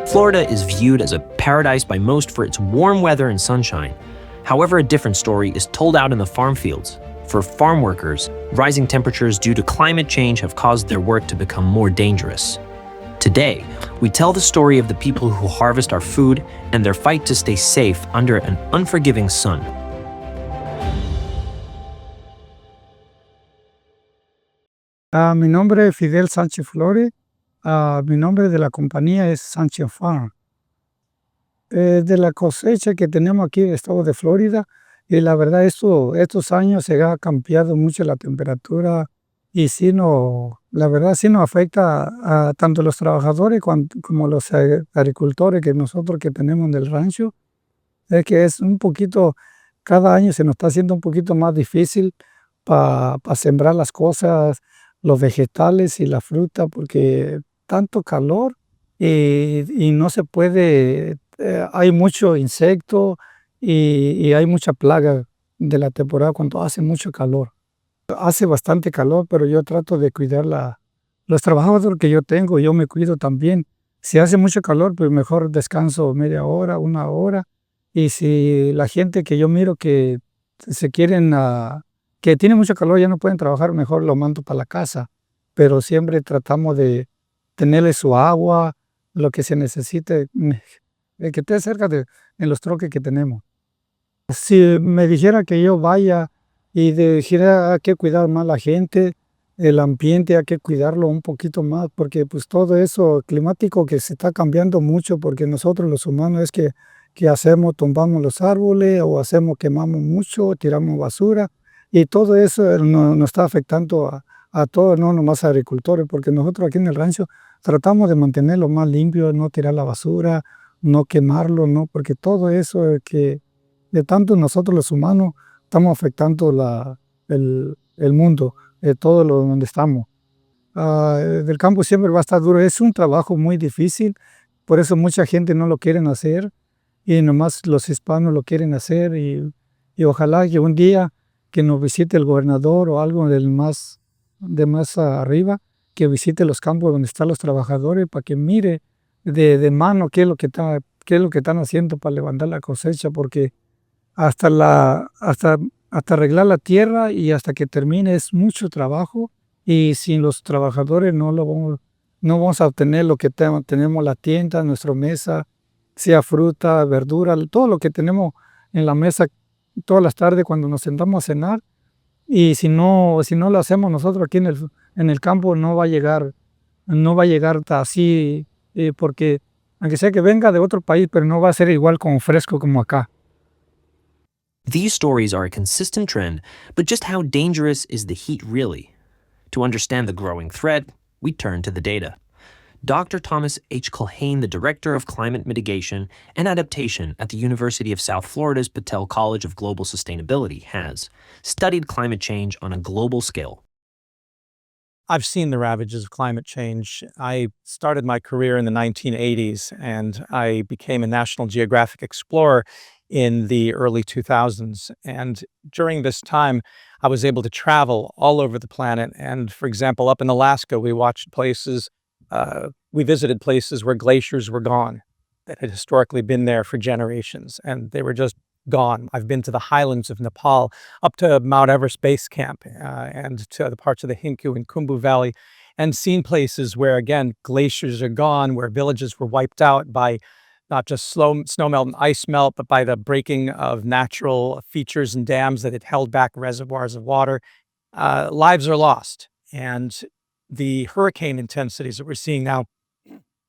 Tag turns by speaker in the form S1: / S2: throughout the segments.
S1: Florida is viewed as a paradise by most for its warm weather and sunshine. However, a different story is told out in the farm fields. For farm workers, rising temperatures due to climate change have caused their work to become more dangerous. Today, we tell the story of the people who harvest our food and their fight to stay safe under an unforgiving sun.
S2: Mi nombre es Fidel Sánchez Flores. Mi nombre de la compañía es Sánchez Farm. De la cosecha que tenemos aquí en el estado de Florida, y la verdad estos años se ha cambiado mucho la temperatura y sí la verdad sí nos afecta a tanto los trabajadores como los agricultores que nosotros que tenemos en el rancho. Es que es un poquito, cada año se nos está haciendo un poquito más difícil para sembrar las cosas, los vegetales y la fruta, porque tanto calor y no se puede, hay mucho insecto y hay mucha plaga de la temporada cuando hace mucho calor. Hace bastante calor, pero yo trato de cuidar los trabajadores que yo tengo, yo me cuido también. Si hace mucho calor, pues mejor descanso media hora, una hora. Y si la gente que yo miro que se quieren, que tiene mucho calor, ya no pueden trabajar, mejor lo mando para la casa. Pero siempre tratamos de tenerle su agua, lo que se necesite, que esté cerca en los troques que tenemos. Si me dijera que yo vaya y dijera hay que cuidar más la gente, el ambiente hay que cuidarlo un poquito más, porque pues todo eso climático que se está cambiando mucho, porque nosotros los humanos es que hacemos, tumbamos los árboles o quemamos mucho, tiramos basura y todo eso nos está afectando a todos, no nomás a agricultores, porque nosotros aquí en el rancho tratamos de mantenerlo más limpio, no tirar la basura, no quemarlo, no, porque todo eso que de tanto nosotros los humanos estamos afectando el mundo, todo donde estamos. Del campo siempre va a estar duro, es un trabajo muy difícil, por eso mucha gente no lo quieren hacer y nomás los hispanos lo quieren hacer y ojalá que un día que nos visite el gobernador o algo de más arriba, que visite los campos donde están los trabajadores para que mire de mano qué es lo que están haciendo para levantar la cosecha, porque hasta arreglar la tierra y hasta que termine es mucho trabajo y sin los trabajadores no vamos a obtener lo que tenemos la tienda, nuestra mesa, sea fruta, verdura, todo lo que tenemos en la mesa todas las tardes cuando nos sentamos a cenar. Y si no lo hacemos nosotros aquí en el campo no va a llegar así, porque aunque sea que venga de otro país, pero no va a ser igual como fresco como acá.
S1: These stories are a consistent trend, but just how dangerous is the heat really? To understand the growing threat, we turn to the data. Dr. Thomas H. Culhane, the Director of Climate Mitigation and Adaptation at the University of South Florida's Patel College of Global Sustainability, has studied climate change on a global scale.
S3: I've seen the ravages of climate change. I started my career in the 1980s, and I became a National Geographic explorer in the early 2000s. And during this time, I was able to travel all over the planet. And for example, up in Alaska, we visited places where glaciers were gone, that had historically been there for generations, and they were just gone. I've been to the highlands of Nepal, up to Mount Everest Base Camp, and to the parts of the Hinku and Khumbu Valley, and seen places where, again, glaciers are gone, where villages were wiped out by not just snow melt and ice melt, but by the breaking of natural features and dams that had held back reservoirs of water. Lives are lost. And the hurricane intensities that we're seeing now,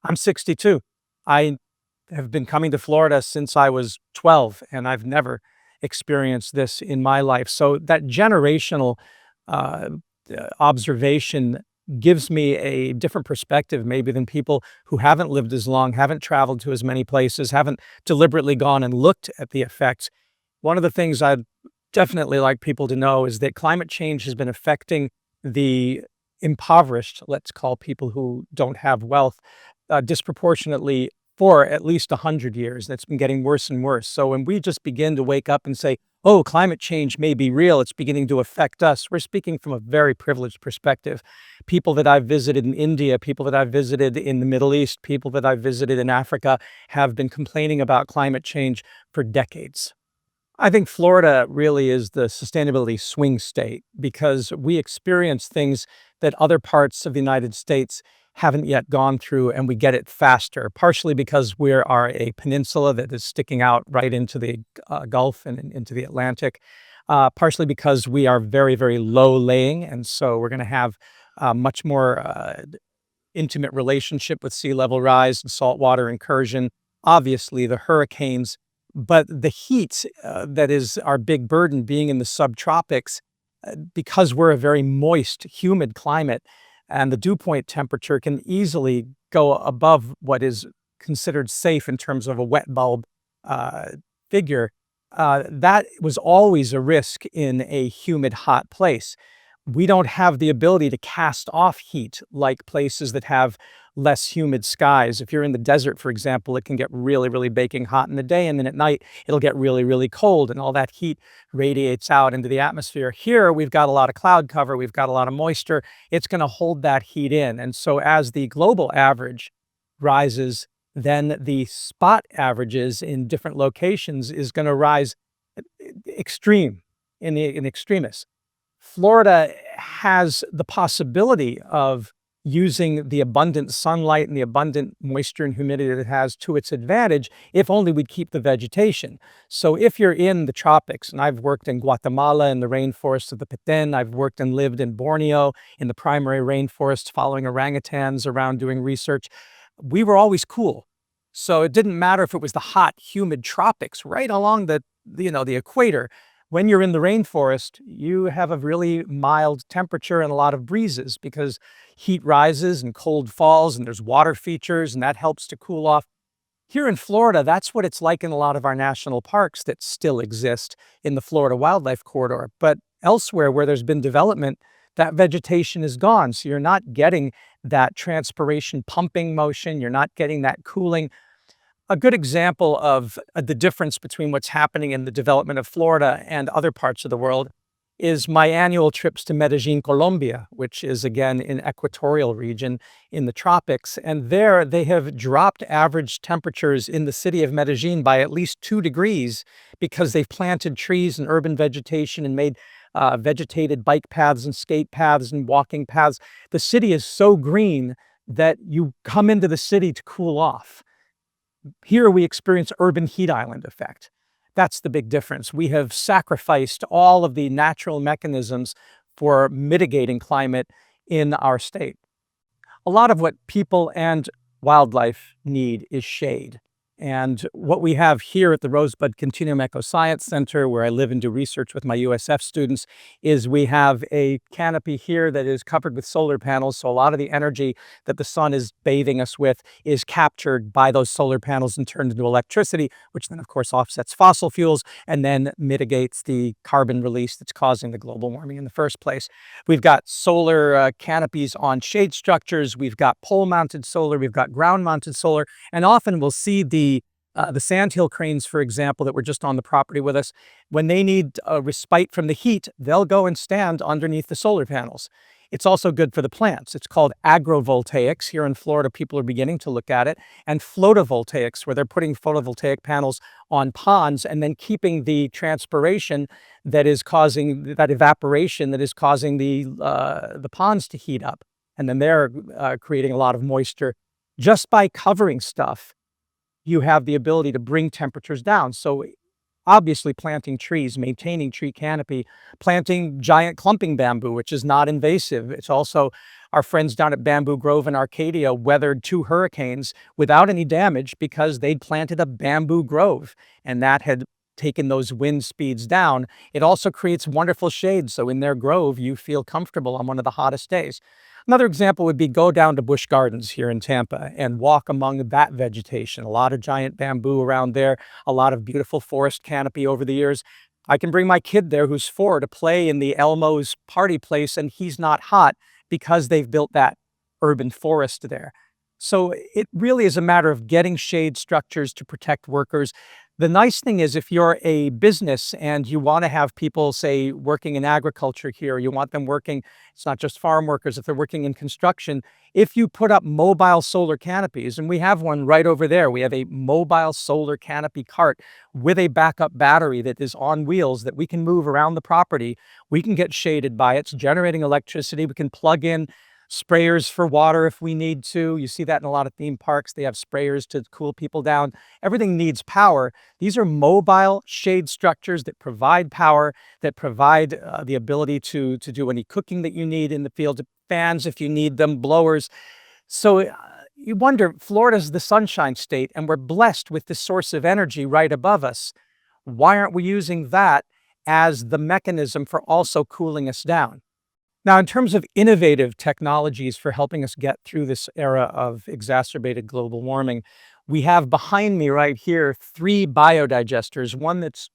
S3: I'm 62. I have been coming to Florida since I was 12, and I've never experienced this in my life. So that generational observation gives me a different perspective maybe than people who haven't lived as long, haven't traveled to as many places, haven't deliberately gone and looked at the effects. One of the things I'd definitely like people to know is that climate change has been affecting the impoverished, let's call people who don't have wealth, disproportionately for at least 100 years. That's been getting worse and worse. So when we just begin to wake up and say, oh, climate change may be real, it's beginning to affect us. We're speaking from a very privileged perspective. People that I've visited in India, people that I've visited in the Middle East, people that I've visited in Africa have been complaining about climate change for decades. I think Florida really is the sustainability swing state because we experience things that other parts of the United States haven't yet gone through, and we get it faster, partially because we are a peninsula that is sticking out right into the Gulf and into the Atlantic, partially because we are very, very low laying, and so we're going to have much more intimate relationship with sea level rise and saltwater incursion, obviously the hurricanes, but the heat that is our big burden being in the subtropics, because we're a very moist, humid climate, and the dew point temperature can easily go above what is considered safe in terms of a wet bulb uh, figure. That was always a risk in a humid, hot place. We don't have the ability to cast off heat like places that have less humid skies. If you're in the desert, for example, it can get really, really baking hot in the day, and then at night it'll get really, really cold, and all that heat radiates out into the atmosphere. Here, we've got a lot of cloud cover, we've got a lot of moisture. It's going to hold that heat in. And so as the global average rises, then the spot averages in different locations is going to rise extreme in extremis. Florida has the possibility of using the abundant sunlight and the abundant moisture and humidity that it has to its advantage if only we'd keep the vegetation. So if you're in the tropics, and I've worked in Guatemala in the rainforests of the Petén, I've worked and lived in Borneo in the primary rainforests following orangutans around doing research, we were always cool. So it didn't matter if it was the hot, humid tropics right along the equator. When you're in the rainforest, you have a really mild temperature and a lot of breezes because heat rises and cold falls and there's water features and that helps to cool off. Here in Florida, that's what it's like in a lot of our national parks that still exist in the Florida Wildlife Corridor. But elsewhere where there's been development, that vegetation is gone. So you're not getting that transpiration pumping motion. You're not getting that cooling. A good example of the difference between what's happening in the development of Florida and other parts of the world is my annual trips to Medellin, Colombia, which is again in equatorial region in the tropics. And there they have dropped average temperatures in the city of Medellin by at least 2 degrees because they've planted trees and urban vegetation and made vegetated bike paths and skate paths and walking paths. The city is so green that you come into the city to cool off. Here we experience urban heat island effect. That's the big difference. We have sacrificed all of the natural mechanisms for mitigating climate in our state. A lot of what people and wildlife need is shade. And what we have here at the Rosebud Continuum Ecoscience Center, where I live and do research with my USF students, is we have a canopy here that is covered with solar panels. So a lot of the energy that the sun is bathing us with is captured by those solar panels and turned into electricity, which then of course offsets fossil fuels and then mitigates the carbon release that's causing the global warming in the first place. We've got solar canopies on shade structures. We've got pole-mounted solar. We've got ground-mounted solar. And often we'll see the sandhill cranes, for example, that were just on the property with us, when they need a respite from the heat, they'll go and stand underneath the solar panels. It's also good for the plants. It's called agrovoltaics. Here in Florida, people are beginning to look at it. And photovoltaics, where they're putting photovoltaic panels on ponds and then keeping the transpiration that is causing that evaporation that is causing the ponds to heat up. And then they're creating a lot of moisture. Just by covering stuff, you have the ability to bring temperatures down. So obviously planting trees, maintaining tree canopy, planting giant clumping bamboo, which is not invasive. It's also our friends down at Bamboo Grove in Arcadia weathered 2 hurricanes without any damage because they'd planted a bamboo grove and that had taken those wind speeds down. It also creates wonderful shade. So in their grove, you feel comfortable on one of the hottest days. Another example would be go down to Busch Gardens here in Tampa and walk among that vegetation. A lot of giant bamboo around there, a lot of beautiful forest canopy over the years. I can bring my kid there who's 4 to play in the Elmo's party place and he's not hot because they've built that urban forest there. So it really is a matter of getting shade structures to protect workers. The nice thing is if you're a business and you want to have people, say, working in agriculture here, you want them working, it's not just farm workers, if they're working in construction, if you put up mobile solar canopies, and we have one right over there, we have a mobile solar canopy cart with a backup battery that is on wheels that we can move around the property. We can get shaded by it. It's generating electricity. We can plug in sprayers for water if we need to. You see that in a lot of theme parks. They have sprayers to cool people down. Everything needs power. These are mobile shade structures that provide power, that provide the ability to do any cooking that you need in the field, fans if you need them, blowers. So you wonder, Florida's the sunshine state, and we're blessed with this source of energy right above us. Why aren't we using that as the mechanism for also cooling us down? Now, in terms of innovative technologies for helping us get through this era of exacerbated global warming, we have behind me right here 3 biodigesters, one that's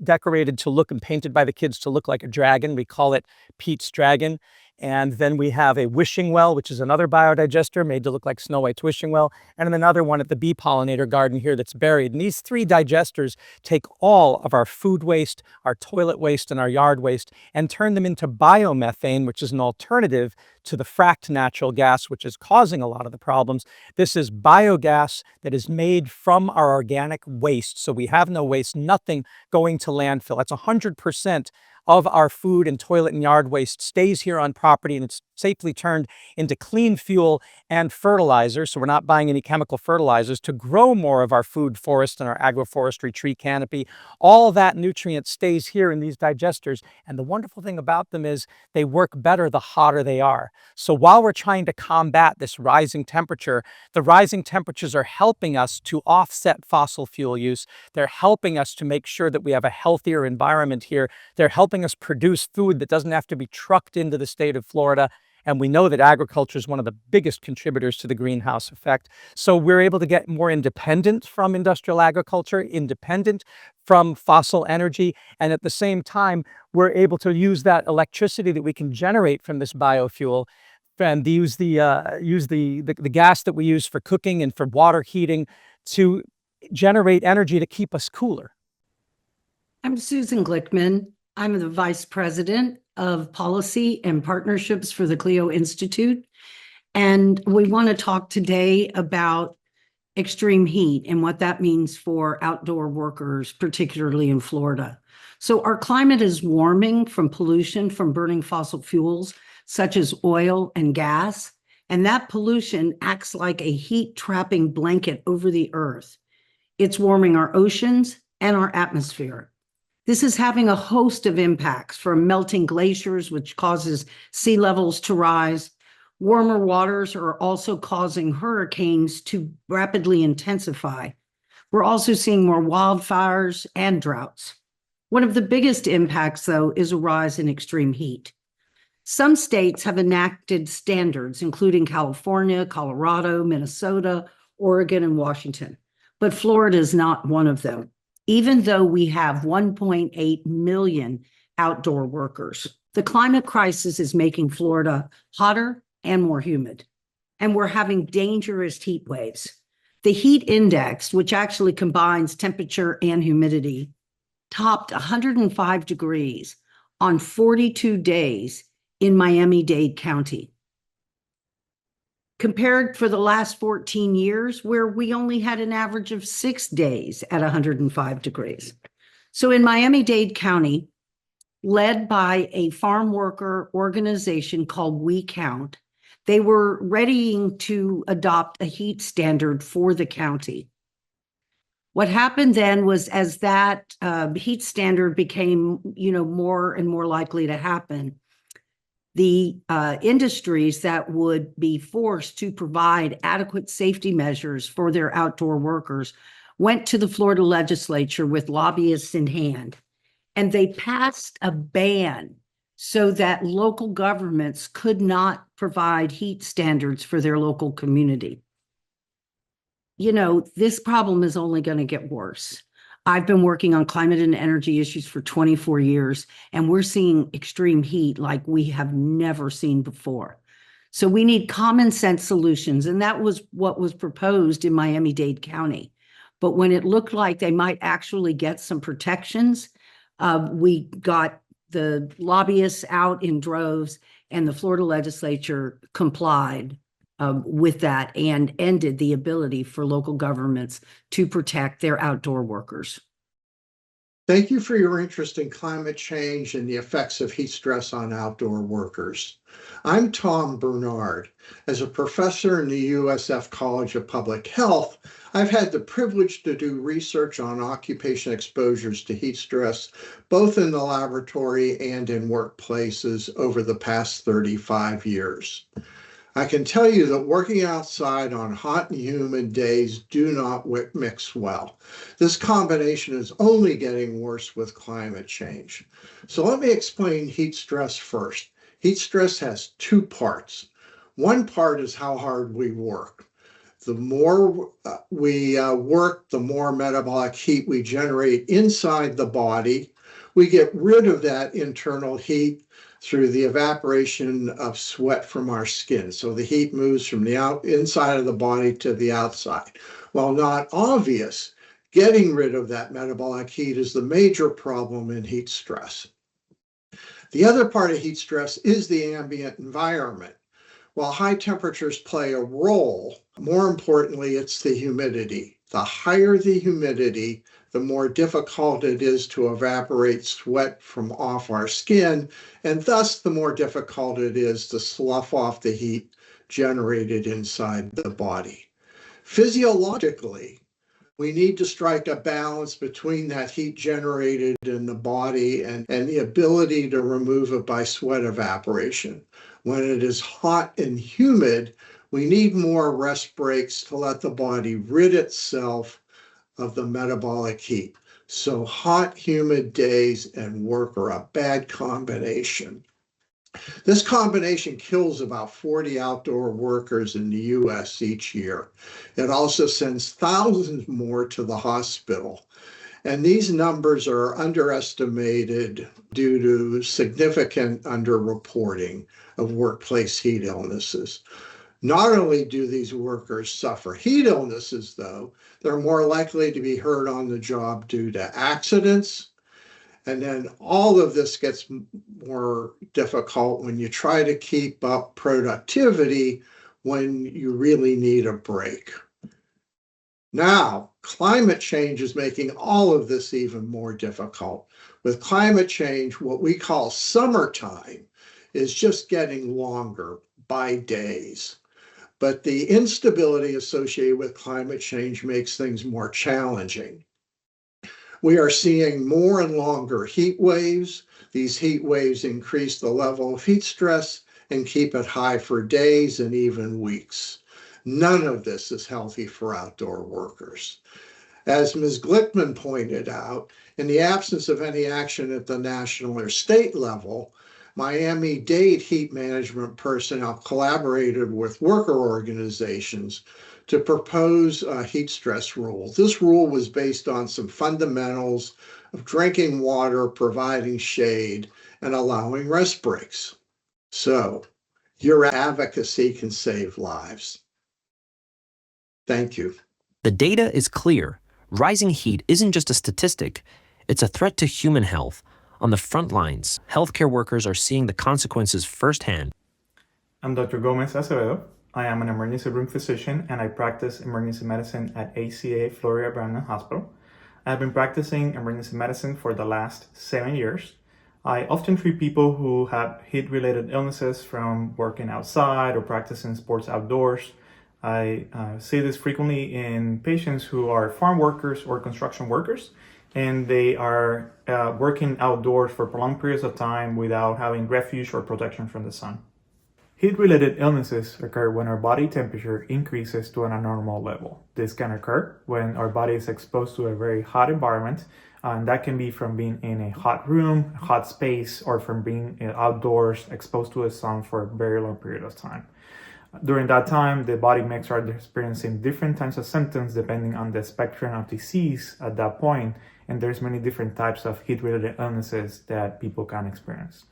S3: decorated to look and painted by the kids to look like a dragon. We call it Pete's Dragon. And then we have a wishing well, which is another biodigester made to look like Snow White's wishing well. And then another one at the bee pollinator garden here that's buried. And these 3 digesters take all of our food waste, our toilet waste, and our yard waste and turn them into biomethane, which is an alternative to the fracked natural gas, which is causing a lot of the problems. This is biogas that is made from our organic waste. So we have no waste, nothing going to landfill. That's 100% of our food and toilet and yard waste stays here on property, and it's safely turned into clean fuel and fertilizer. So we're not buying any chemical fertilizers to grow more of our food forest and our agroforestry tree canopy. All that nutrient stays here in these digesters. And the wonderful thing about them is they work better the hotter they are. So while we're trying to combat this rising temperature, the rising temperatures are helping us to offset fossil fuel use. They're helping us to make sure that we have a healthier environment here. They're helping us produce food that doesn't have to be trucked into the state of Florida. And we know that agriculture is one of the biggest contributors to the greenhouse effect. So we're able to get more independent from industrial agriculture, independent from fossil energy. And at the same time, we're able to use that electricity that we can generate from this biofuel and use the gas that we use for cooking and for water heating to generate energy to keep us cooler.
S4: I'm Susan Glickman. I'm the Vice President of Policy and Partnerships for the Clio Institute. And we want to talk today about extreme heat and what that means for outdoor workers, particularly in Florida. So our climate is warming from pollution from burning fossil fuels, such as oil and gas. And that pollution acts like a heat-trapping blanket over the earth. It's warming our oceans and our atmosphere. This is having a host of impacts, from melting glaciers, which causes sea levels to rise. Warmer waters are also causing hurricanes to rapidly intensify. We're also seeing more wildfires and droughts. One of the biggest impacts, though, is a rise in extreme heat. Some states have enacted standards, including California, Colorado, Minnesota, Oregon, and Washington. But Florida is not one of them, even though we have 1.8 million outdoor workers. The climate crisis is making Florida hotter and more humid, and we're having dangerous heat waves. The heat index, which actually combines temperature and humidity, topped 105 degrees on 42 days in Miami-Dade County, compared for the last 14 years, where we only had an average of 6 days at 105 degrees. So in Miami-Dade County, led by a farm worker organization called We Count, they were readying to adopt a heat standard for the county. What happened then was, as that heat standard became, more and more likely to happen, the industries that would be forced to provide adequate safety measures for their outdoor workers went to the Florida legislature with lobbyists in hand, and they passed a ban so that local governments could not provide heat standards for their local community. This problem is only going to get worse. I've been working on climate and energy issues for 24 years, and we're seeing extreme heat like we have never seen before. So we need common sense solutions. And that was what was proposed in Miami-Dade County. But when it looked like they might actually get some protections, we got the lobbyists out in droves, and the Florida legislature complied with that and ended the ability for local governments to protect their outdoor workers.
S5: Thank you for your interest in climate change and the effects of heat stress on outdoor workers. I'm Tom Bernard. As a professor in the USF College of Public Health, I've had the privilege to do research on occupation exposures to heat stress, both in the laboratory and in workplaces over the past 35 years. I can tell you that working outside on hot and humid days do not mix well. This combination is only getting worse with climate change. So let me explain heat stress first. Heat stress has two parts. One part is how hard we work. The more we work, the more metabolic heat we generate inside the body. We get rid of that internal heat through the evaporation of sweat from our skin. So the heat moves from the inside of the body to the outside. While not obvious, getting rid of that metabolic heat is the major problem in heat stress. The other part of heat stress is the ambient environment. While high temperatures play a role, more importantly, it's the humidity. The higher the humidity, the more difficult it is to evaporate sweat from off our skin, and thus the more difficult it is to slough off the heat generated inside the body. Physiologically, we need to strike a balance between that heat generated in the body and the ability to remove it by sweat evaporation. When it is hot and humid, we need more rest breaks to let the body rid itself of the metabolic heat. So hot, humid days and work are a bad combination. This combination kills about 40 outdoor workers in the US each year. It also sends thousands more to the hospital. And these numbers are underestimated due to significant underreporting of workplace heat illnesses. Not only do these workers suffer heat illnesses, though, they're more likely to be hurt on the job due to accidents. And then all of this gets more difficult when you try to keep up productivity when you really need a break. Now, climate change is making all of this even more difficult. With climate change, what we call summertime is just getting longer by days. But the instability associated with climate change makes things more challenging. We are seeing more and longer heat waves. These heat waves increase the level of heat stress and keep it high for days and even weeks. None of this is healthy for outdoor workers. As Ms. Glickman pointed out, in the absence of any action at the national or state level, Miami-Dade heat management personnel collaborated with worker organizations to propose a heat stress rule. This rule was based on some fundamentals of drinking water, providing shade, and allowing rest breaks. So, your advocacy can save lives. Thank you.
S1: The data is clear. Rising heat isn't just a statistic, it's a threat to human health. On the front lines, healthcare workers are seeing the consequences firsthand.
S6: I'm Dr. Gomez Acevedo. I am an emergency room physician and I practice emergency medicine at ACA Florida Brandon Hospital. I've been practicing emergency medicine for the last 7 years. I often treat people who have heat-related illnesses from working outside or practicing sports outdoors. I see this frequently in patients who are farm workers or construction workers, and they are working outdoors for prolonged periods of time without having refuge or protection from the sun. Heat-related illnesses occur when our body temperature increases to an abnormal level. This can occur when our body is exposed to a very hot environment, and that can be from being in a hot room, a hot space, or from being outdoors exposed to the sun for a very long period of time. During that time, the body may start experiencing different types of symptoms depending on the spectrum of disease at that point, and there's many different types of heat-related illnesses that people can experience.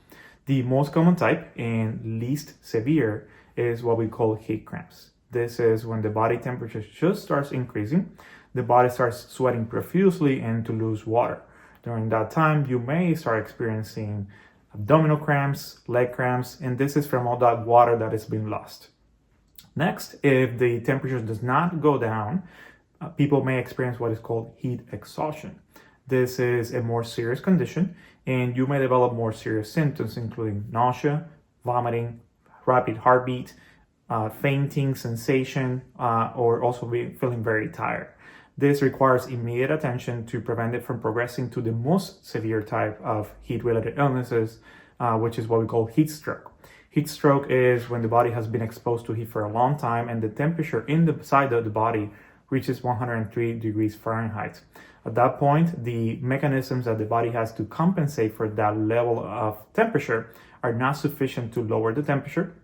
S6: The most common type and least severe is what we call heat cramps. This is when the body temperature just starts increasing, the body starts sweating profusely and to lose water. During that time, you may start experiencing abdominal cramps, leg cramps, and this is from all that water that is being lost. Next, if the temperature does not go down, people may experience what is called heat exhaustion. This is a more serious condition, and you may develop more serious symptoms, including nausea, vomiting, rapid heartbeat, fainting sensation, or also feeling very tired. This requires immediate attention to prevent it from progressing to the most severe type of heat-related illnesses, which is what we call heat stroke. Heat stroke is when the body has been exposed to heat for a long time and the temperature inside of the body reaches 103 degrees Fahrenheit. At that point, the mechanisms that the body has to compensate for that level of temperature are not sufficient to lower the temperature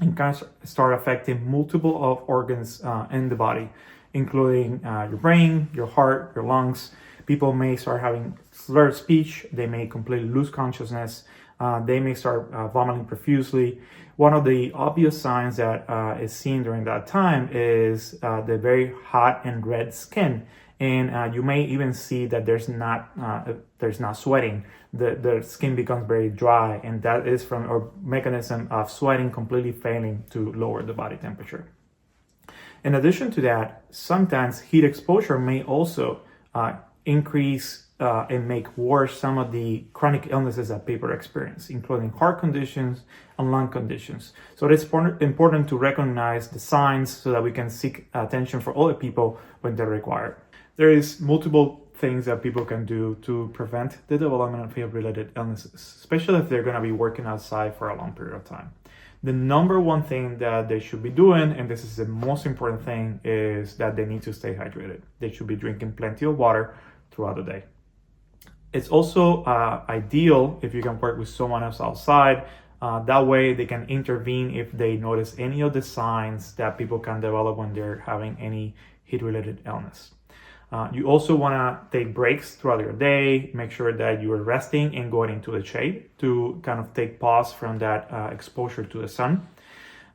S6: and can start affecting multiple of organs in the body, including your brain, your heart, your lungs. People may start having slurred speech. They may completely lose consciousness. They may start vomiting profusely. One of the obvious signs that is seen during that time is the very hot and red skin. And you may even see that there's not sweating. The skin becomes very dry, and that is from a mechanism of sweating completely failing to lower the body temperature. In addition to that, sometimes heat exposure may also increase and make worse some of the chronic illnesses that people experience, including heart conditions and lung conditions. So it's important to recognize the signs so that we can seek attention for other people when they're required. There is multiple things that people can do to prevent the development of heat-related illnesses, especially if they're going to be working outside for a long period of time. The number one thing that they should be doing, and this is the most important thing, is that they need to stay hydrated. They should be drinking plenty of water throughout the day. It's also ideal if you can work with someone else outside. That way they can intervene if they notice any of the signs that people can develop when they're having any heat-related illness. You also want to take breaks throughout your day, make sure that you are resting and going into the shade to kind of take pause from that exposure to the sun.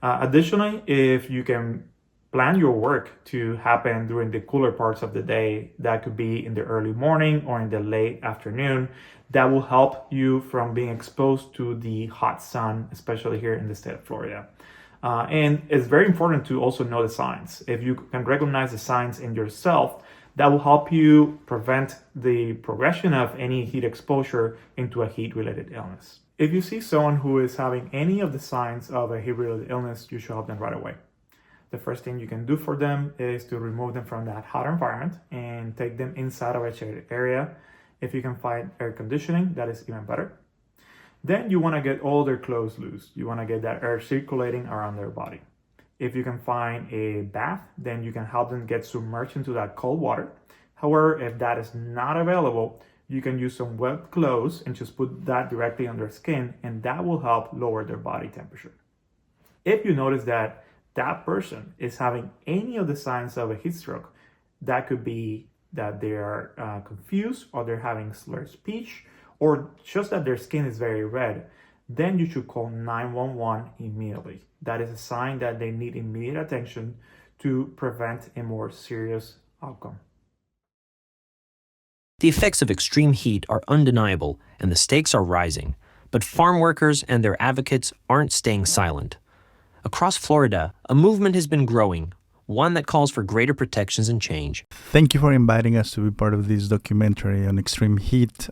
S6: Additionally, if you can plan your work to happen during the cooler parts of the day, that could be in the early morning or in the late afternoon, that will help you from being exposed to the hot sun, especially here in the state of Florida. And it's very important to also know the signs. If you can recognize the signs in yourself, that will help you prevent the progression of any heat exposure into a heat-related illness. If you see someone who is having any of the signs of a heat-related illness, you should help them right away. The first thing you can do for them is to remove them from that hot environment and take them inside of a shaded area. If you can find air conditioning, that is even better. Then you want to get all their clothes loose. You want to get that air circulating around their body. If you can find a bath, then you can help them get submerged into that cold water. However, if that is not available, you can use some wet clothes and just put that directly on their skin, and that will help lower their body temperature. If you notice that that person is having any of the signs of a heat stroke, that could be that they are confused, or they're having slurred speech, or just that their skin is very red, then you should call 911 immediately. That is a sign that they need immediate attention to prevent a more serious outcome.
S1: The effects of extreme heat are undeniable, and the stakes are rising. But farm workers and their advocates aren't staying silent. Across Florida, a movement has been growing, one that calls for greater protections and change.
S7: Thank you for inviting us to be part of this documentary on extreme heat.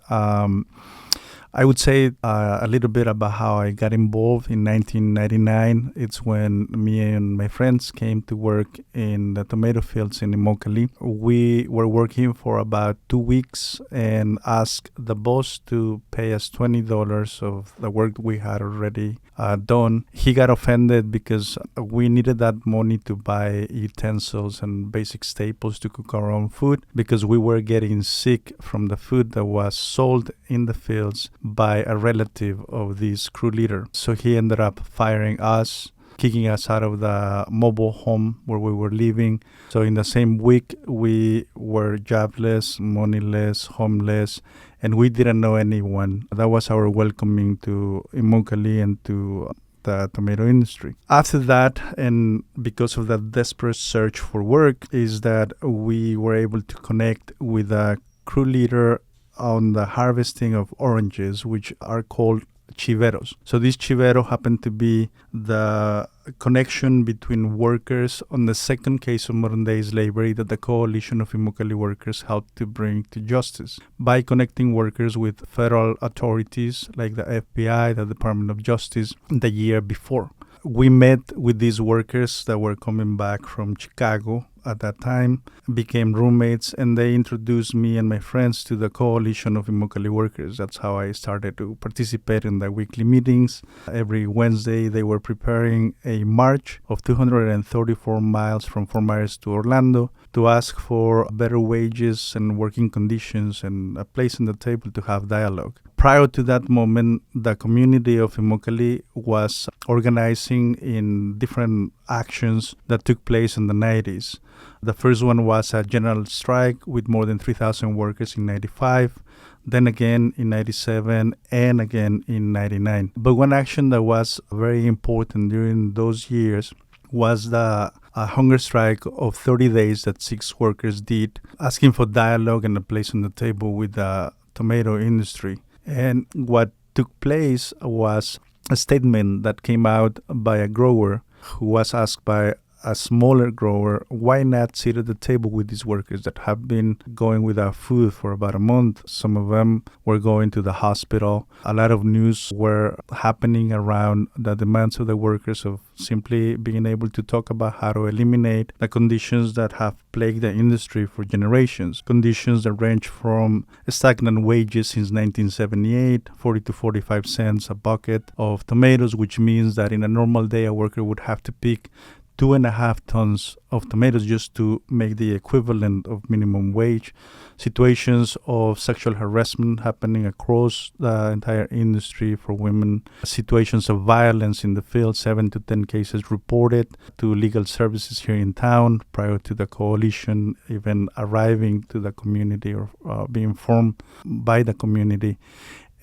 S7: I would say a little bit about how I got involved in 1999. It's when me and my friends came to work in the tomato fields in Immokalee. We were working for about 2 weeks and asked the boss to pay us $20 of the work we had already done. He got offended because we needed that money to buy utensils and basic staples to cook our own food, because we were getting sick from the food that was sold in the fields by a relative of this crew leader. So he ended up firing us, kicking us out of the mobile home where we were living. So in the same week, we were jobless, moneyless, homeless, and we didn't know anyone. That was our welcoming to Immokalee and to the tomato industry. After that, and because of that desperate search for work, is that we were able to connect with a crew leader on the harvesting of oranges, which are called chiveros. So this chivero happened to be the connection between workers on the second case of modern-day slavery that the Coalition of Immokalee Workers helped to bring to justice by connecting workers with federal authorities like the FBI, the Department of Justice, the year before. We met with these workers that were coming back from Chicago at that time, became roommates, and they introduced me and my friends to the Coalition of Immokalee Workers. That's how I started to participate in the weekly meetings. Every Wednesday, they were preparing a march of 234 miles from Fort Myers to Orlando to ask for better wages and working conditions and a place on the table to have dialogue. Prior to that moment, the community of Immokalee was organizing in different actions that took place in the 90s. The first one was a general strike with more than 3,000 workers in 95, then again in 97, and again in 99. But one action that was very important during those years was the hunger strike of 30 days that 6 workers did, asking for dialogue and a place on the table with the tomato industry. And what took place was a statement that came out by a grower who was asked by a smaller grower, why not sit at the table with these workers that have been going without food for about a month? Some of them were going to the hospital. A lot of news were happening around the demands of the workers of simply being able to talk about how to eliminate the conditions that have plagued the industry for generations. Conditions that range from stagnant wages since 1978, 40 to 45 cents a bucket of tomatoes, which means that in a normal day a worker would have to pick 2.5 tons of tomatoes just to make the equivalent of minimum wage. Situations of sexual harassment happening across the entire industry for women. Situations of violence in the field, 7 to 10 cases reported to legal services here in town prior to the coalition even arriving to the community or being formed by the community.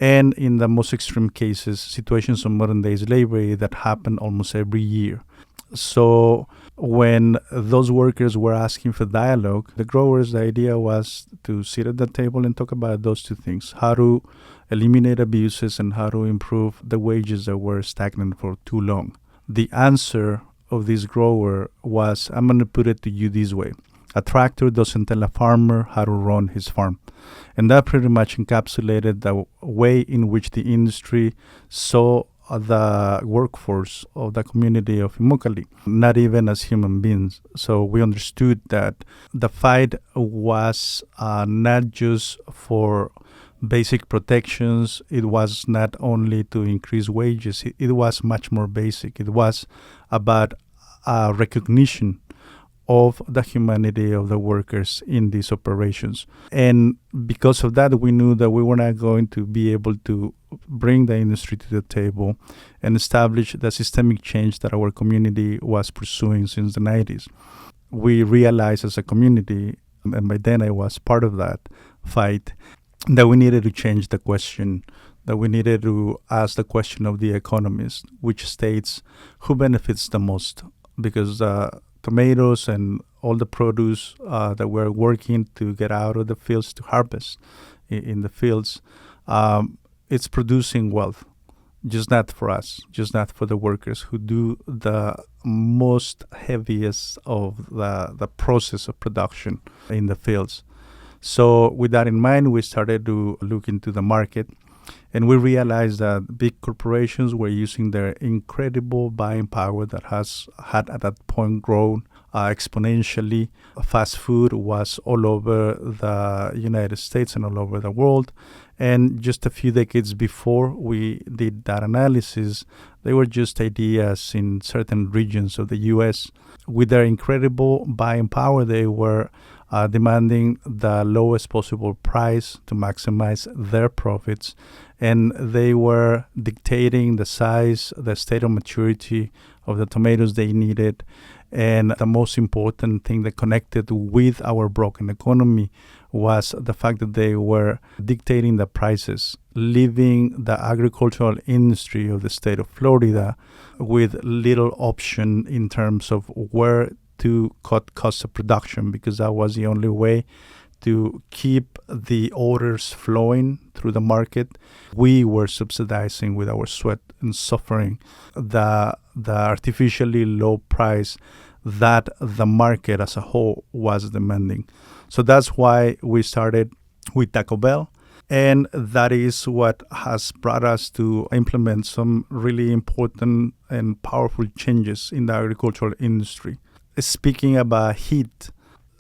S7: And in the most extreme cases, situations of modern-day slavery that happen almost every year. So when those workers were asking for dialogue, the growers, the idea was to sit at the table and talk about those two things, how to eliminate abuses and how to improve the wages that were stagnant for too long. The answer of this grower was, I'm going to put it to you this way. A tractor doesn't tell a farmer how to run his farm. And that pretty much encapsulated the way in which the industry saw the workforce of the community of Immokalee, not even as human beings. So we understood that the fight was not just for basic protections. It was not only to increase wages. It was much more basic. It was about recognition of the humanity of the workers in these operations. And because of that, we knew that we were not going to be able to bring the industry to the table and establish the systemic change that our community was pursuing since the 90s. We realized as a community, and by then I was part of that fight, that we needed to change the question, that we needed to ask the question of the economist, which states who benefits the most, because tomatoes and all the produce that we're working to get out of the fields to harvest in the fields, it's producing wealth, just not for us, just not for the workers who do the most heaviest of the process of production in the fields. So with that in mind, we started to look into the market, and we realized that big corporations were using their incredible buying power that had at that point grown exponentially. Fast food was all over the United States and all over the world. And just a few decades before we did that analysis, they were just ideas in certain regions of the U.S. With their incredible buying power, they were demanding the lowest possible price to maximize their profits. And they were dictating the size, the state of maturity of the tomatoes they needed. And the most important thing that connected with our broken economy was the fact that they were dictating the prices, leaving the agricultural industry of the state of Florida with little option in terms of where to cut costs of production, because that was the only way to keep the orders flowing through the market. We were subsidizing with our sweat and suffering the artificially low price that the market as a whole was demanding. So that's why we started with Taco Bell. And that is what has brought us to implement some really important and powerful changes in the agricultural industry. Speaking about heat,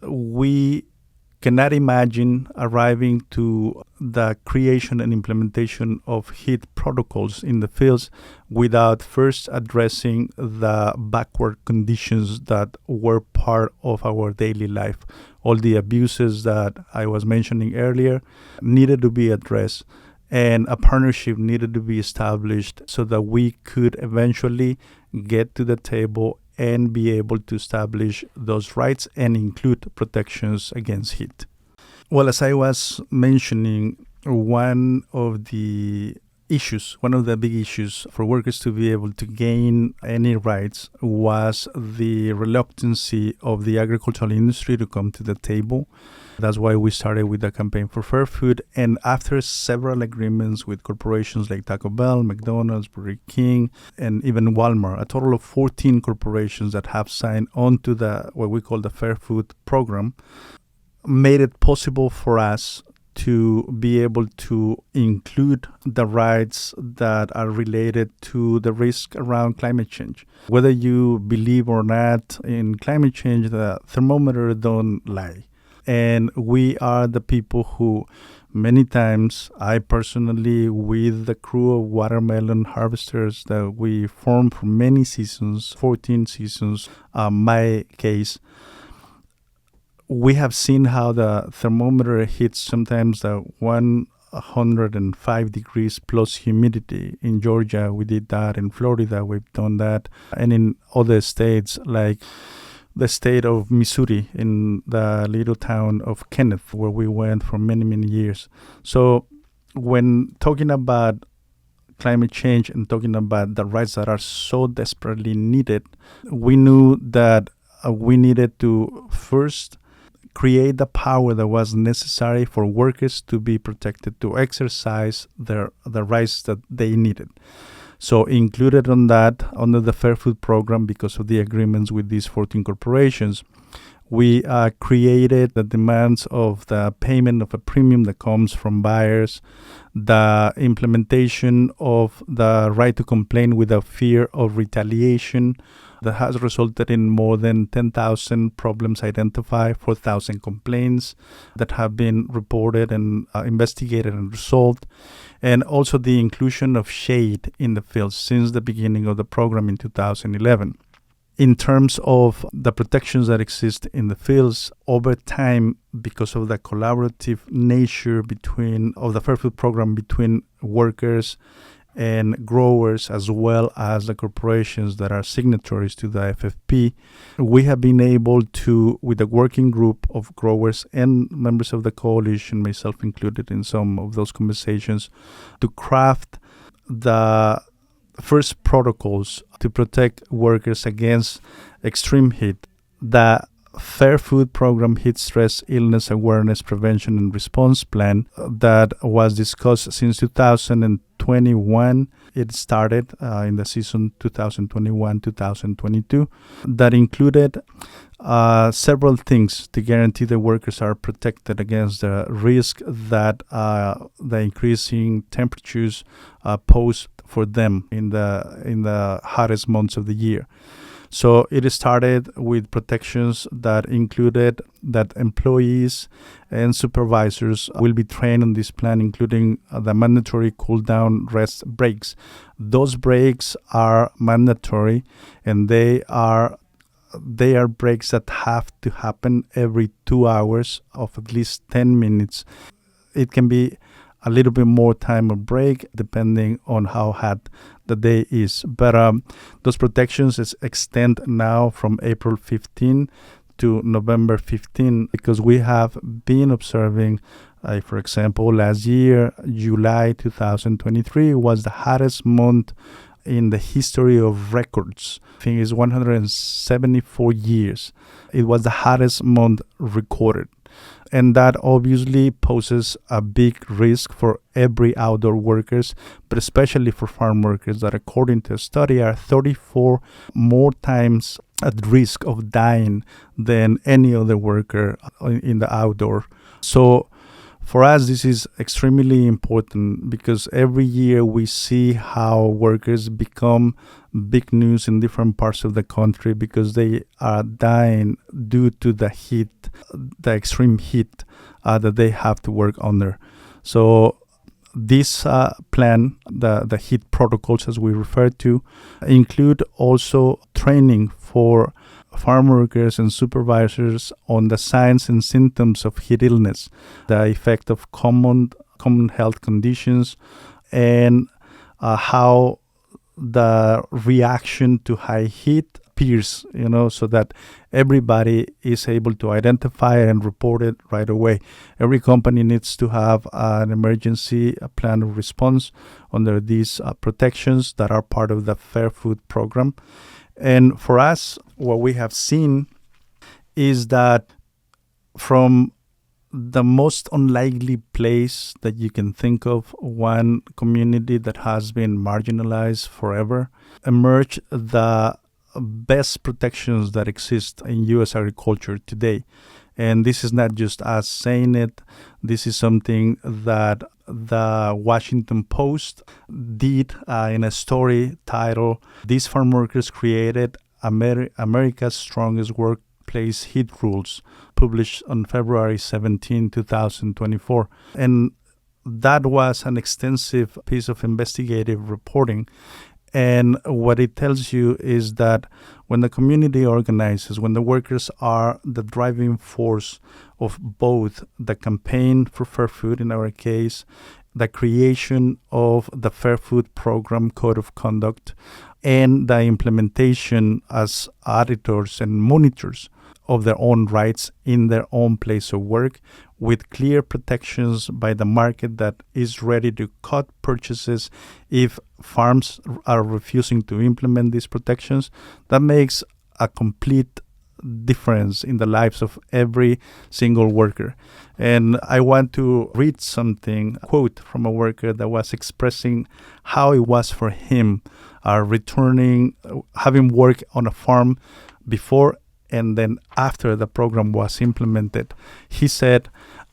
S7: we cannot imagine arriving to the creation and implementation of heat protocols in the fields without first addressing the backward conditions that were part of our daily life. All the abuses that I was mentioning earlier needed to be addressed, and a partnership needed to be established so that we could eventually get to the table and be able to establish those rights and include protections against heat. Well, as I was mentioning, one of the big issues for workers to be able to gain any rights was the reluctancy of the agricultural industry to come to the table. That's why we started with the Campaign for Fair Food. And after several agreements with corporations like Taco Bell, McDonald's, Burger King, and even Walmart, a total of 14 corporations that have signed on to what we call the Fair Food program, made it possible for us to be able to include the rights that are related to the risk around climate change. Whether you believe or not in climate change, the thermometer don't lie. And we are the people who many times, I personally, with the crew of watermelon harvesters that we formed for many seasons, 14 seasons, my case, we have seen how the thermometer hits sometimes the 105 degrees plus humidity. In Georgia, we did that. In Florida, we've done that. And in other states like the state of Missouri, in the little town of Kenneth, where we went for many, many years. So when talking about climate change and talking about the rights that are so desperately needed, we knew that we needed to first create the power that was necessary for workers to be protected, to exercise the rights that they needed. So included on that, under the Fair Food program, because of the agreements with these 14 corporations, we created the demands of the payment of a premium that comes from buyers, the implementation of the right to complain without fear of retaliation that has resulted in more than 10,000 problems identified, 4,000 complaints that have been reported and investigated and resolved, and also the inclusion of shade in the fields since the beginning of the program in 2011. In terms of the protections that exist in the fields, over time, because of the collaborative nature of the Fair Food program between workers and growers, as well as the corporations that are signatories to the FFP, we have been able to, with a working group of growers and members of the coalition, myself included in some of those conversations, to craft the first protocols to protect workers against extreme heat. The Fair Food Program Heat Stress Illness Awareness Prevention and Response Plan that was discussed since 2021. It started in the season 2021-2022. That included several things to guarantee the workers are protected against the risk that the increasing temperatures pose for them in the hottest months of the year. So it started with protections that included that employees and supervisors will be trained on this plan, including the mandatory cool-down rest breaks. Those breaks are mandatory, and they are they are breaks that have to happen every 2 hours of at least 10 minutes. It can be a little bit more time of break depending on how hot the day is. But those protections extend now from April 15 to November 15 because we have been observing, for example, last year, July 2023 was the hottest month in the history of records. I think it's 174 years. It was the hottest month recorded. And that obviously poses a big risk for every outdoor workers, but especially for farm workers that, according to a study, are 34 more times at risk of dying than any other worker in the outdoor. So for us, this is extremely important because every year we see how workers become big news in different parts of the country because they are dying due to the heat, the extreme heat that they have to work under. So this plan, the heat protocols as we refer to, include also training for farm workers and supervisors on the signs and symptoms of heat illness, the effect of common health conditions, and how the reaction to high heat appears, so that everybody is able to identify it and report it right away. Every company needs to have an emergency plan of response under these protections that are part of the Fair Food program. And for us, what we have seen is that from the most unlikely place that you can think of, one community that has been marginalized forever, emerged the best protections that exist in U.S. agriculture today. And this is not just us saying it. This is something that the Washington Post did in a story titled, "These Farm Workers Created America's Strongest Workplace Heat Rules," published on February 17, 2024. And that was an extensive piece of investigative reporting. And what it tells you is that when the community organizes, when the workers are the driving force of both the campaign for fair food, in our case, the creation of the Fair Food Program Code of Conduct, and the implementation as auditors and monitors of their own rights in their own place of work, with clear protections by the market that is ready to cut purchases if farms are refusing to implement these protections, that makes a complete difference in the lives of every single worker. And I want to read something, a quote from a worker that was expressing how it was for him having worked on a farm before and then after the program was implemented. He said,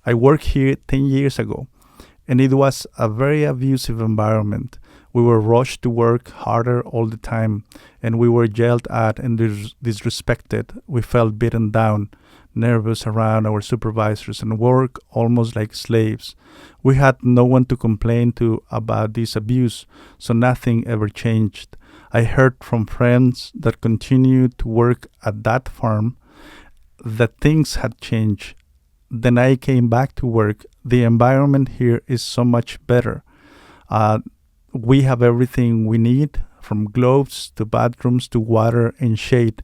S7: "I worked here 10 years ago, and it was a very abusive environment. We were rushed to work harder all the time, and we were yelled at and disrespected. We felt beaten down, nervous around our supervisors, and worked almost like slaves. We had no one to complain to about this abuse, so nothing ever changed. I heard from friends that continued to work at that farm that things had changed. Then I came back to work. The environment here is so much better. We have everything we need, from gloves to bathrooms to water and shade.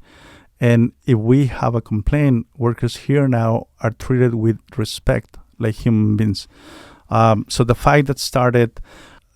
S7: And if we have a complaint, workers here now are treated with respect like human beings." So the fight that started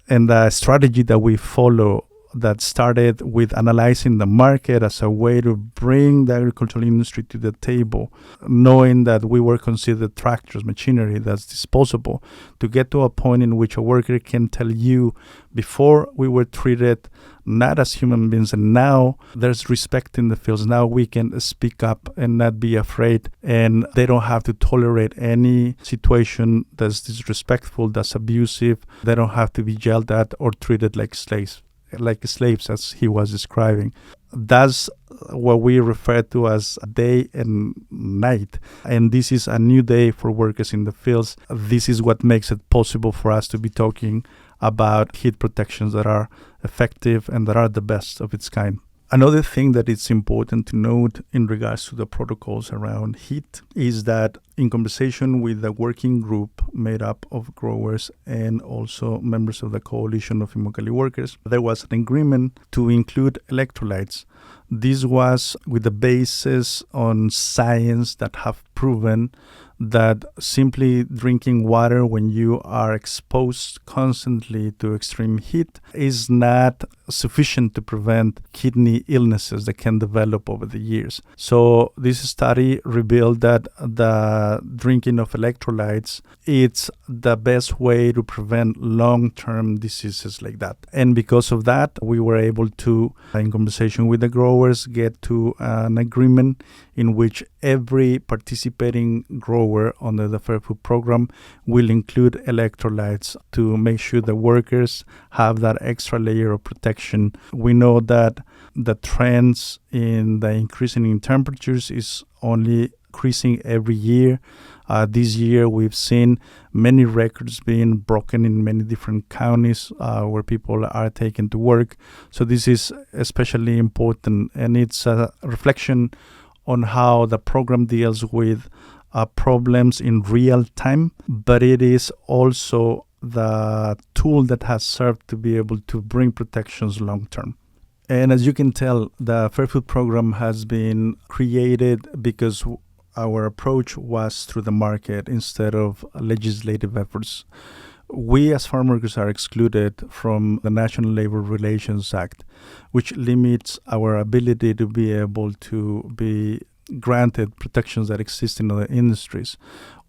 S7: and the strategy that we follow that started with analyzing the market as a way to bring the agricultural industry to the table, knowing that we were considered tractors, machinery that's disposable, to get to a point in which a worker can tell you, before we were treated not as human beings, and now there's respect in the fields. Now we can speak up and not be afraid, and they don't have to tolerate any situation that's disrespectful, that's abusive. They don't have to be yelled at or treated like slaves, as he was describing. That's what we refer to as day and night. And this is a new day for workers in the fields. This is what makes it possible for us to be talking about heat protections that are effective and that are the best of its kind Another thing that it's important to note in regards to the protocols around heat is that in conversation with the working group made up of growers and also members of the Coalition of Immokalee Workers, there was an agreement to include electrolytes. This was with the basis on science that have proven that simply drinking water when you are exposed constantly to extreme heat is not sufficient to prevent kidney illnesses that can develop over the years. So this study revealed that the drinking of electrolytes is the best way to prevent long-term diseases like that. And because of that, we were able to, in conversation with the growers, get to an agreement in which every participating grower under the Fair Food Program will include electrolytes to make sure the workers have that extra layer of protection. We know that the trends in the increasing in temperatures is only increasing every year. This year, we've seen many records being broken in many different counties where people are taken to work. So this is especially important, and it's a reflection on how the program deals with problems in real time, but it is also the tool that has served to be able to bring protections long term. And as you can tell, the Fair Food Program has been created because our approach was through the market instead of legislative efforts. We as farm workers are excluded from the National Labor Relations Act, which limits our ability to be able to be granted protections that exist in other industries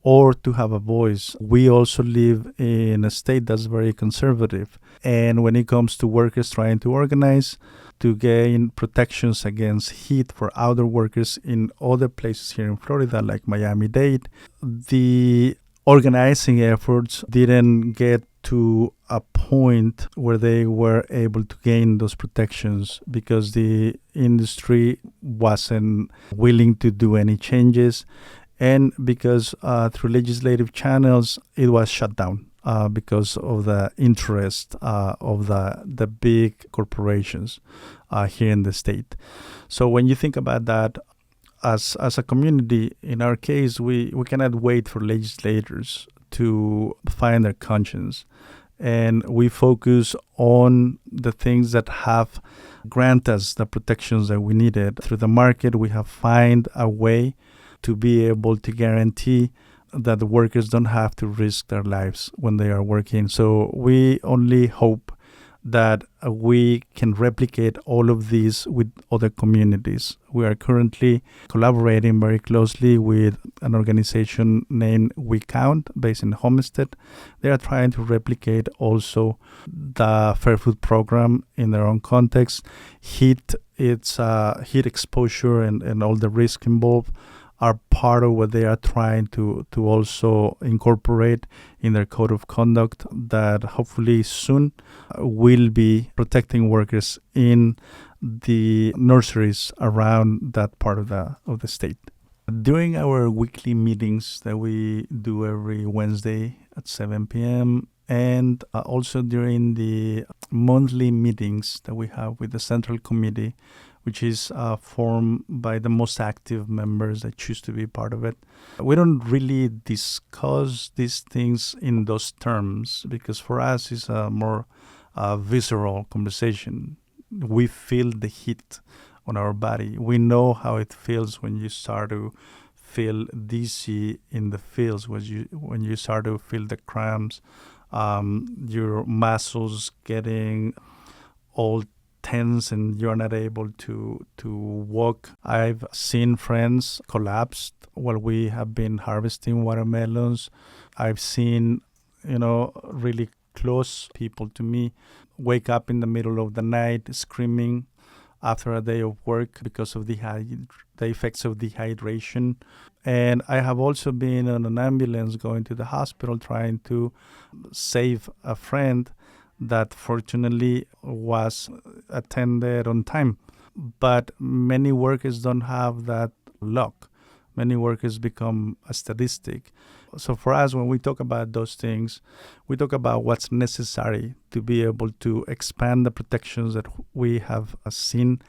S7: or to have a voice. We also live in a state that's very conservative. And when it comes to workers trying to organize to gain protections against heat for outdoor workers in other places here in Florida, like Miami-Dade, the organizing efforts didn't get to a point where they were able to gain those protections because the industry wasn't willing to do any changes, and because through legislative channels it was shut down because of the interest of the big corporations here in the state. So when you think about that, as a community, in our case, we cannot wait for legislators to find their conscience. And we focus on the things that have granted us the protections that we needed. Through the market, we have found a way to be able to guarantee that the workers don't have to risk their lives when they are working. So we only hope that we can replicate all of these with other communities. We are currently collaborating very closely with an organization named We Count, based in Homestead. They are trying to replicate also the Fair Food Program in their own context. Heat exposure and all the risk involved are part of what they are trying to also incorporate in their code of conduct that hopefully soon will be protecting workers in the nurseries around that part of the state. During our weekly meetings that we do every Wednesday at 7 p.m. and also during the monthly meetings that we have with the Central Committee, which is formed by the most active members that choose to be part of it. We don't really discuss these things in those terms because for us it's a more visceral conversation. We feel the heat on our body. We know how it feels when you start to feel dizzy in the fields, when you start to feel the cramps, your muscles getting all tense and you're not able to walk. I've seen friends collapse while we have been harvesting watermelons. I've seen, really close people to me wake up in the middle of the night screaming after a day of work because of the effects of dehydration. And I have also been on an ambulance going to the hospital trying to save a friend that fortunately was attended on time. But many workers don't have that luck. Many workers become a statistic. So for us, when we talk about those things, we talk about what's necessary to be able to expand the protections that we have seen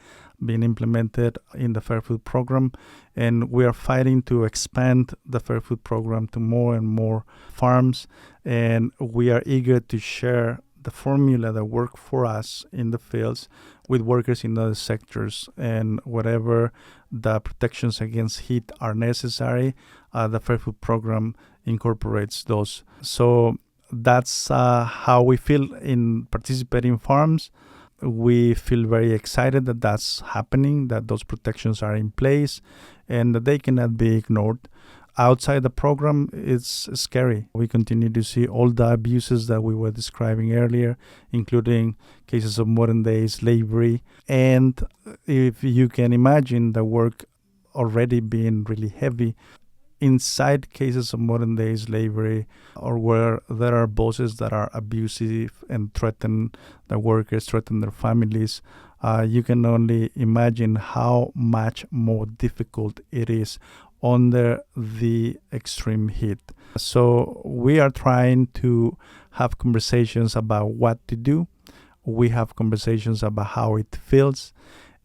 S7: being implemented in the Fair Food Program, and we are fighting to expand the Fair Food Program to more and more farms, and we are eager to share the formula that work for us in the fields with workers in other sectors, and whatever the protections against heat are necessary, the Fair Food Program incorporates those. So that's how we feel in participating farms. We feel very excited that that's happening, that those protections are in place, and that they cannot be ignored. Outside the program, it's scary. We continue to see all the abuses that we were describing earlier, including cases of modern-day slavery. And if you can imagine the work already being really heavy, inside cases of modern-day slavery, or where there are bosses that are abusive and threaten the workers, threaten their families, you can only imagine how much more difficult it is under the extreme heat. So we are trying to have conversations about what to do. We have conversations about how it feels.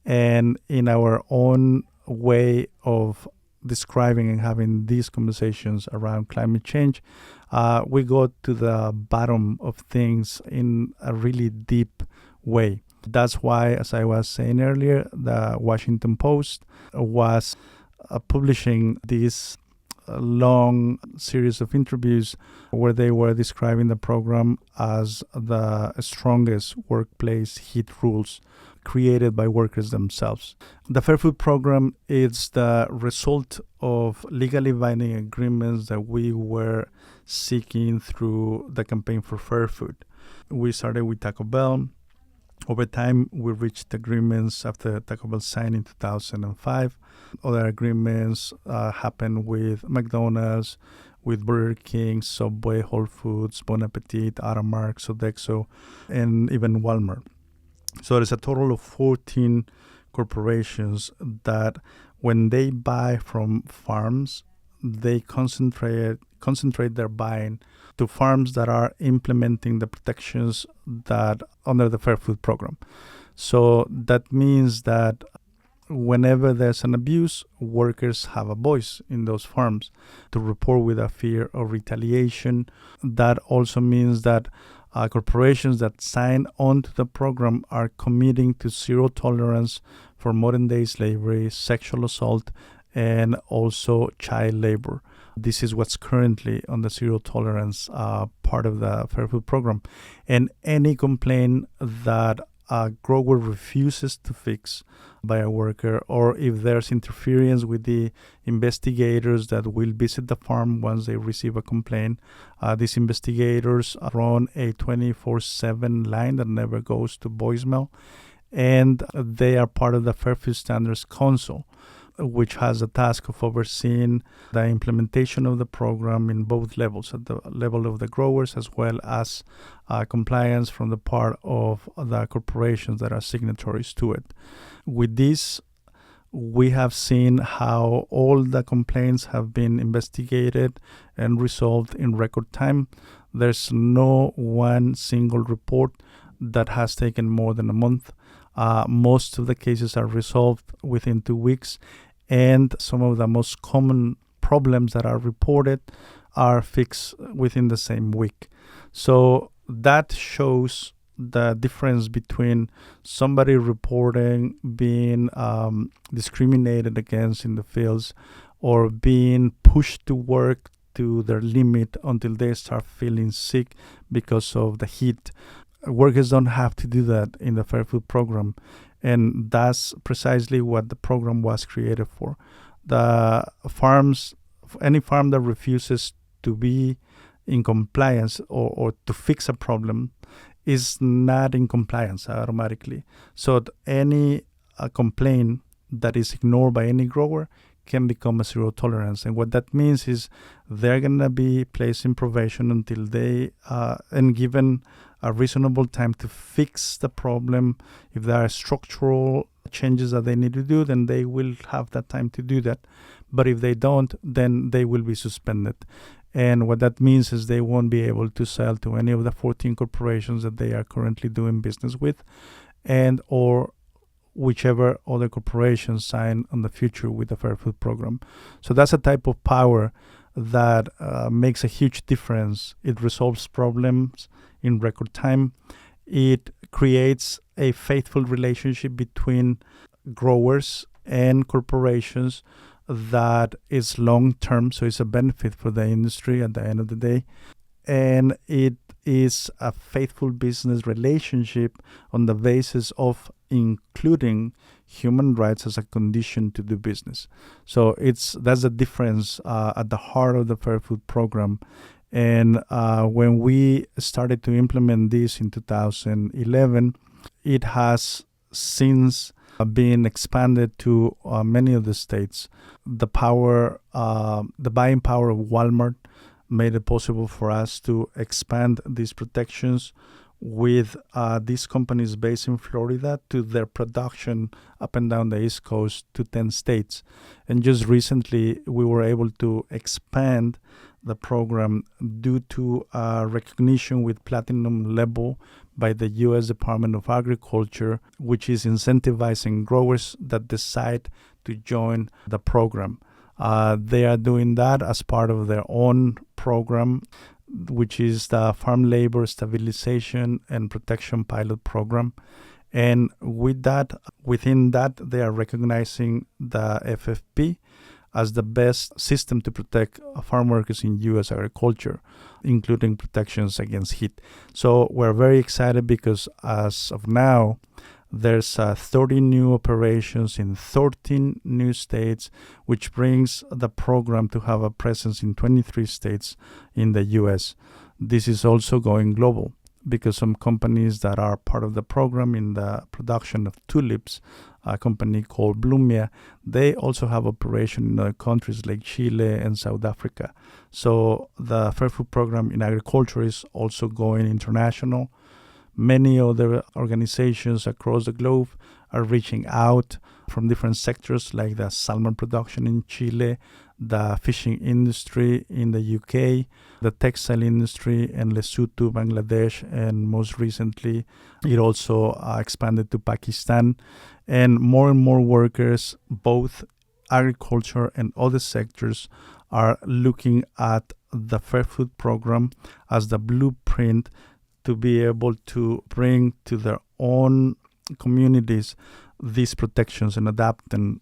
S7: And in our own way of describing and having these conversations around climate change, we go to the bottom of things in a really deep way. That's why, as I was saying earlier, the Washington Post was publishing this long series of interviews where they were describing the program as the strongest workplace heat rules created by workers themselves. The Fair Food Program is the result of legally binding agreements that we were seeking through the Campaign for Fair Food. We started with Taco Bell. Over time, we reached agreements after Taco Bell signed in 2005. Other agreements happened with McDonald's, with Burger King, Subway, Whole Foods, Bon Appetit, Aramark, Sodexo, and even Walmart. So there's a total of 14 corporations that when they buy from farms, they concentrate their buying to farms that are implementing the protections that under the Fair Food Program. So that means that whenever there's an abuse, workers have a voice in those farms to report with a fear of retaliation. That also means that corporations that sign on to the program are committing to zero tolerance for modern-day slavery, sexual assault, and also child labor. This is what's currently on the zero tolerance part of the Fair Food Program. And any complaint that a grower refuses to fix by a worker, or if there's interference with the investigators that will visit the farm once they receive a complaint, these investigators run a 24/7 line that never goes to voicemail, and they are part of the Fair Food Standards Council, which has a task of overseeing the implementation of the program in both levels, at the level of the growers as well as compliance from the part of the corporations that are signatories to it. With this, we have seen how all the complaints have been investigated and resolved in record time. There's no one single report that has taken more than a month. Most of the cases are resolved within 2 weeks, and some of the most common problems that are reported are fixed within the same week. So that shows the difference between somebody reporting being discriminated against in the fields, or being pushed to work to their limit until they start feeling sick because of the heat. Workers don't have to do that in the Fair Food Program, and that's precisely what the program was created for. The farms, any farm that refuses to be in compliance or to fix a problem is not in compliance automatically. So any complaint that is ignored by any grower can become a zero tolerance. And what that means is they're going to be placed in probation until they and given a reasonable time to fix the problem. If there are structural changes that they need to do, then they will have that time to do that. But if they don't, then they will be suspended. And what that means is they won't be able to sell to any of the 14 corporations that they are currently doing business with, and or whichever other corporations sign on the future with the Fair Food Program. So that's a type of power that makes a huge difference. It resolves problems in record time. It creates a faithful relationship between growers and corporations that is long term, so it's a benefit for the industry at the end of the day. And it is a faithful business relationship on the basis of including human rights as a condition to do business. So that's the difference at the heart of the Fair Food Program. And when we started to implement this in 2011, it has since been expanded to many of the states. The buying power of Walmart made it possible for us to expand these protections with these companies based in Florida to their production up and down the East Coast to 10 states. And just recently, we were able to expand the program due to recognition with platinum level by the U.S. Department of Agriculture, which is incentivizing growers that decide to join the program. They are doing that as part of their own program, which is the Farm Labor Stabilization and Protection Pilot Program. And within that, they are recognizing the FFP as the best system to protect farm workers in U.S. agriculture, including protections against heat. So we're very excited because as of now, there's 30 new operations in 13 new states, which brings the program to have a presence in 23 states in the U.S. This is also going global because some companies that are part of the program in the production of tulips, a company called Blumia, they also have operation in other countries like Chile and South Africa. So the Fair Food Program in agriculture is also going international. Many other organizations across the globe are reaching out from different sectors like the salmon production in Chile, the fishing industry in the UK, the textile industry in Lesotho, Bangladesh, and most recently it also expanded to Pakistan. And more workers, both agriculture and other sectors, are looking at the Fair Food Program as the blueprint to be able to bring to their own communities these protections and adapt them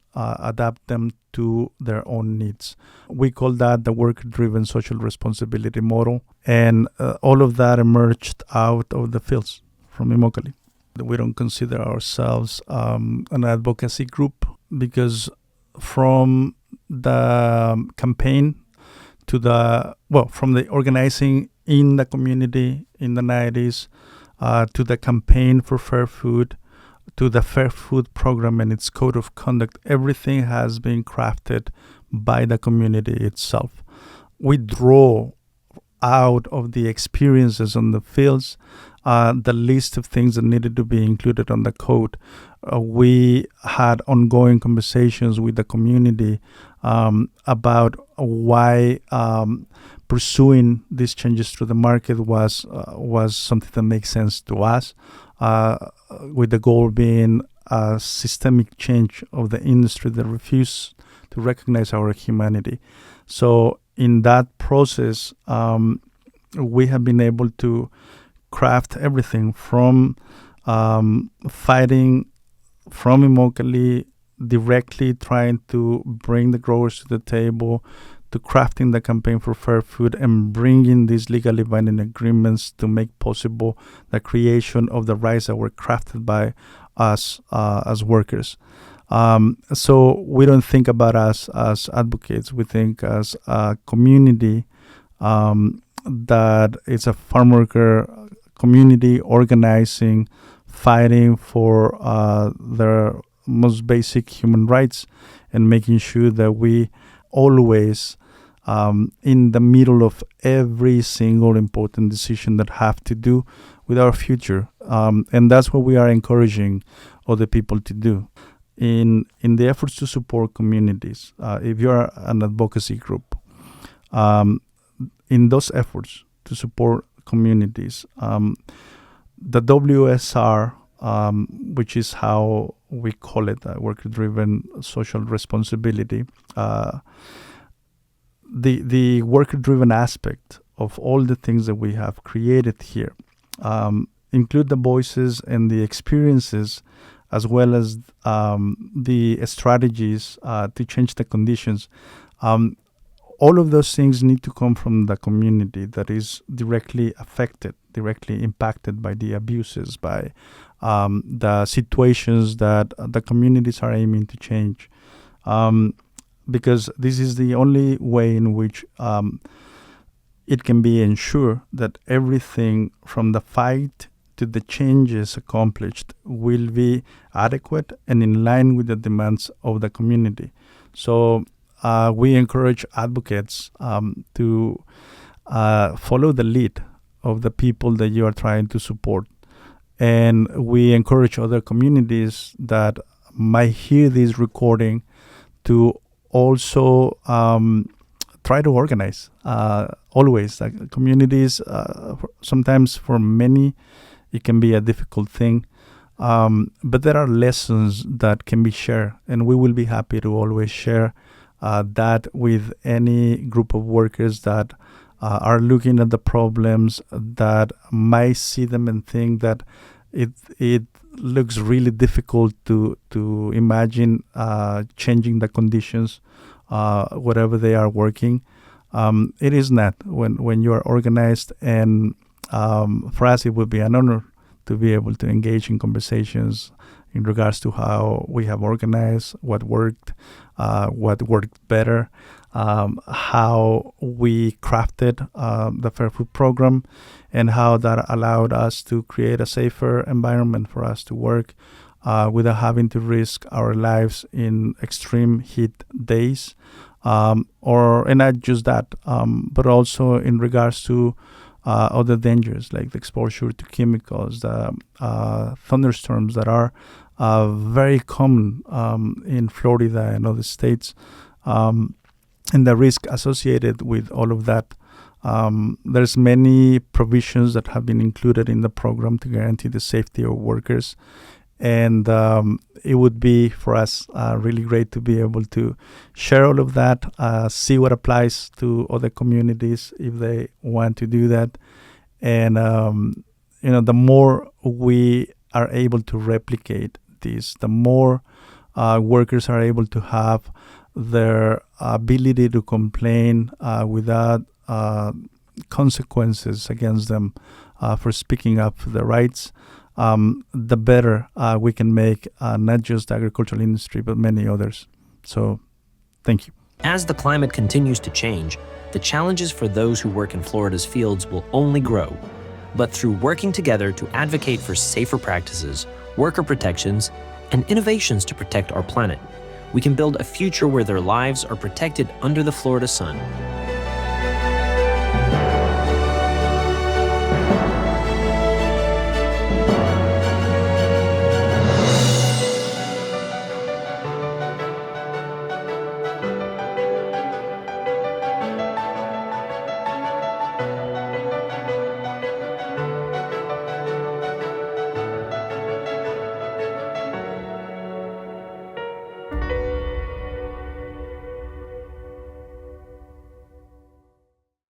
S7: to their own needs. We call that the worker-driven social responsibility model, and all of that emerged out of the fields from Immokalee. We don't consider ourselves an advocacy group because from the campaign to from the organizing in the community in the 90s to the campaign for fair food, to the Fair Food Program and its code of conduct, everything has been crafted by the community itself. We draw out of the experiences on the fields the list of things that needed to be included on the code. We had ongoing conversations with the community about why pursuing these changes to the market was something that makes sense to us, with the goal being a systemic change of the industry that refused to recognize our humanity. So in that process, we have been able to craft everything from fighting from Immokalee, directly trying to bring the growers to the table, to crafting the campaign for fair food and bringing these legally binding agreements to make possible the creation of the rights that were crafted by us as workers. So we don't think about us as advocates. We think as a community that it's a farm worker community organizing, fighting for their most basic human rights and making sure that we always in the middle of every single important decision that have to do with our future. And that's what we are encouraging other people to do. In the efforts to support communities, if you're an advocacy group, in those efforts to support communities, the WSR, which is how we call it worker-driven social responsibility. The worker-driven aspect of all the things that we have created here include the voices and the experiences, as well as the strategies to change the conditions. All of those things need to come from the community that is directly affected, directly impacted by the abuses, by the situations that the communities are aiming to change. Because this is the only way in which it can be ensured that everything from the fight to the changes accomplished will be adequate and in line with the demands of the community. So we encourage advocates to follow the lead of the people that you are trying to support. And we encourage other communities that might hear this recording to also try to organize. Always, like communities, sometimes for many, it can be a difficult thing. But there are lessons that can be shared, and we will be happy to always share that with any group of workers that are looking at the problems, that might see them and think that it looks really difficult to imagine changing the conditions, whatever they are working. It is not when you are organized, and for us it would be an honor to be able to engage in conversations in regards to how we have organized, what worked better, how we crafted the Fair Food Program, and how that allowed us to create a safer environment for us to work without having to risk our lives in extreme heat days, and not just that, but also in regards to other dangers like the exposure to chemicals, the thunderstorms that are very common in Florida and other states, and the risk associated with all of that. There's many provisions that have been included in the program to guarantee the safety of workers. And it would be for us really great to be able to share all of that, see what applies to other communities if they want to do that. And, the more we are able to replicate this, the more workers are able to have their ability to complain without consequences against them for speaking up for their rights, the better we can make not just the agricultural industry, but many others. So, thank you.
S1: As the climate continues to change, the challenges for those who work in Florida's fields will only grow. But through working together to advocate for safer practices, worker protections, and innovations to protect our planet, we can build a future where their lives are protected under the Florida sun.